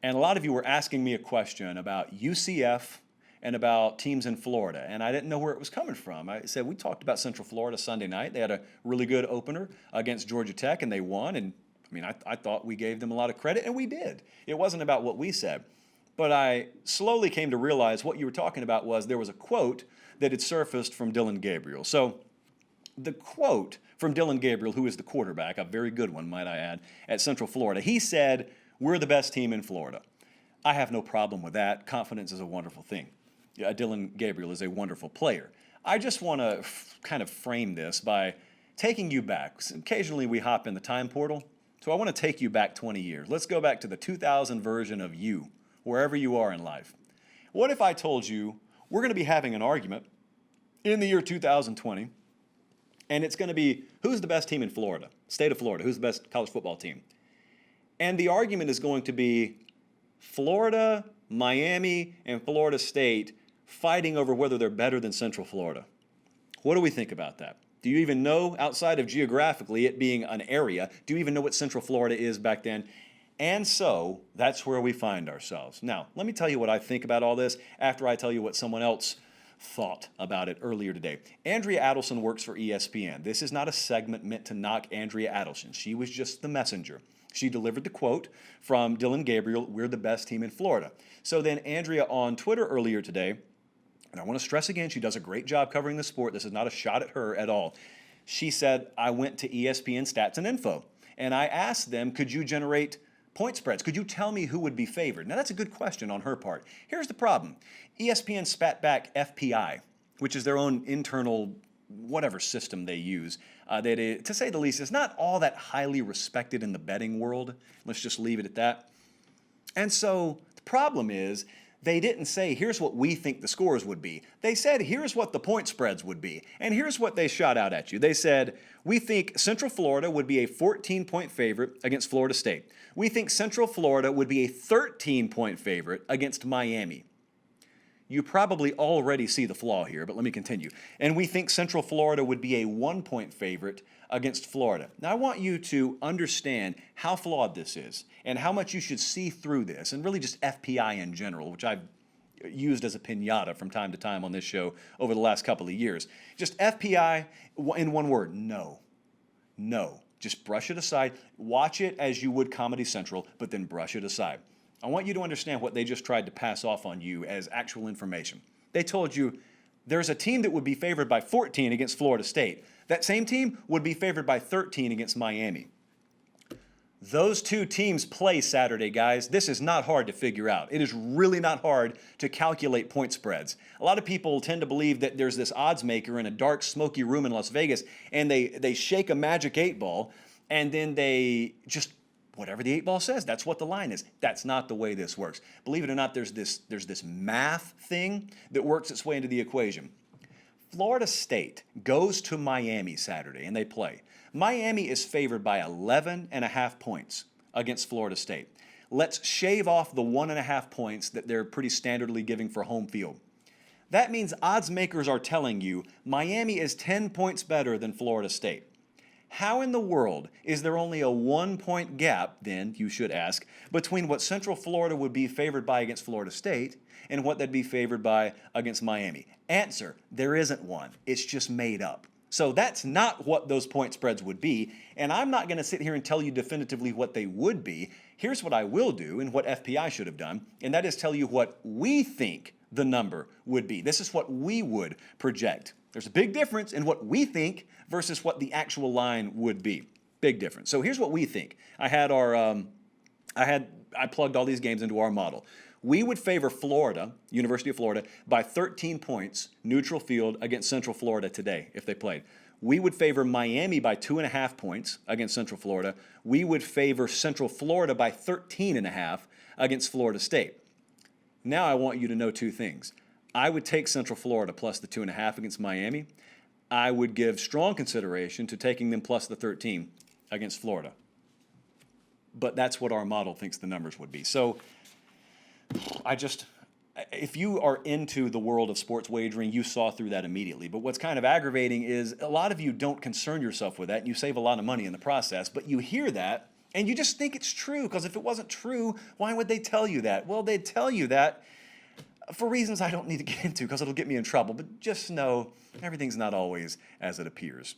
And a lot of you were asking me a question about UCF and about teams in Florida, and I didn't know where it was coming from. I said, we talked about Central Florida Sunday night. They had a really good opener against Georgia Tech, and they won. And I mean, I thought we gave them a lot of credit, and we did. It wasn't about what we said. But I slowly came to realize what you were talking about was there was a quote that had surfaced from Dylan Gabriel. So the quote from Dylan Gabriel, who is the quarterback, a very good one, might I add, at Central Florida, he said, "We're the best team in Florida." I have no problem with that. Confidence is a wonderful thing. Dylan Gabriel is a wonderful player. I just want to kind of frame this by taking you back. Occasionally we hop in the time portal, so I want to take you back 20 years. Let's go back to the 2000 version of you, wherever you are in life. What if I told you we're going to be having an argument in the year 2020, and it's going to be who's the best team in Florida, state of Florida, who's the best college football team? And the argument is going to be Florida, Miami, and Florida State fighting over whether they're better than Central Florida. What do we think about that? Do you even know, outside of geographically it being an area, do you even know what Central Florida is back then? And so that's where we find ourselves. Now, let me tell you what I think about all this after I tell you what someone else thought about it earlier today. Andrea Adelson works for ESPN. This is not a segment meant to knock Andrea Adelson. She was just the messenger. She delivered the quote from Dylan Gabriel, "We're the best team in Florida." So then Andrea on Twitter earlier today, and I want to stress again, she does a great job covering the sport. This is not a shot at her at all. She said, I went to ESPN Stats and Info, and I asked them, could you generate point spreads? Could you tell me who would be favored? Now, that's a good question on her part. Here's the problem. ESPN spat back FPI, which is their own internal whatever system they use, that is, to say the least, is not all that highly respected in the betting world. Let's just leave it at that. And so the problem is they didn't say, here's what we think the scores would be. They said, here's what the point spreads would be. And here's what they shot out at you. They said, we think Central Florida would be a 14-point favorite against Florida State. We think Central Florida would be a 13-point favorite against Miami. You probably already see the flaw here, but let me continue. And we think Central Florida would be a 1-point favorite against Florida. Now, I want you to understand how flawed this is and how much you should see through this, and really just FPI in general, which I've used as a piñata from time to time on this show over the last couple of years. Just FPI in one word, no. No. Just brush it aside. Watch it as you would Comedy Central, but then brush it aside. I want you to understand what they just tried to pass off on you as actual information. They told you there's a team that would be favored by 14 against Florida State. That same team would be favored by 13 against Miami. Those two teams play Saturday, guys. This is not hard to figure out. It is really not hard to calculate point spreads. A lot of people tend to believe that there's this odds maker in a dark, smoky room in Las Vegas, and they shake a magic 8-ball, and then they just whatever the 8-ball says, that's what the line is. That's not the way this works. Believe it or not, there's this math thing that works its way into the equation. Florida State goes to Miami Saturday, and they play. Miami is favored by 11.5 points against Florida State. Let's shave off the 1.5 points that they're pretty standardly giving for home field. That means odds makers are telling you Miami is 10 points better than Florida State. How in the world is there only a 1-point gap, then, you should ask, between what Central Florida would be favored by against Florida State and what they'd be favored by against Miami? Answer, there isn't one. It's just made up. So that's not what those point spreads would be, and I'm not going to sit here and tell you definitively what they would be. Here's what I will do and what FPI should have done, and that is tell you what we think the number would be. This is what we would project. There's a big difference in what we think versus what the actual line would be. Big difference. So here's what we think. I plugged all these games into our model. We would favor Florida, University of Florida, by 13 points, neutral field, against Central Florida today if they played. We would favor Miami by 2.5 points against Central Florida. We would favor Central Florida by 13.5 against Florida State. Now I want you to know two things. I would take Central Florida plus the 2.5 against Miami. I would give strong consideration to taking them plus the 13 against Florida. But that's what our model thinks the numbers would be. So if you are into the world of sports wagering, you saw through that immediately. But what's kind of aggravating is a lot of you don't concern yourself with that, and you save a lot of money in the process. But you hear that, And you just think it's true, because if it wasn't true, why would they tell you that? Well, they'd tell you that for reasons I don't need to get into because it'll get me in trouble. But just know everything's not always as it appears.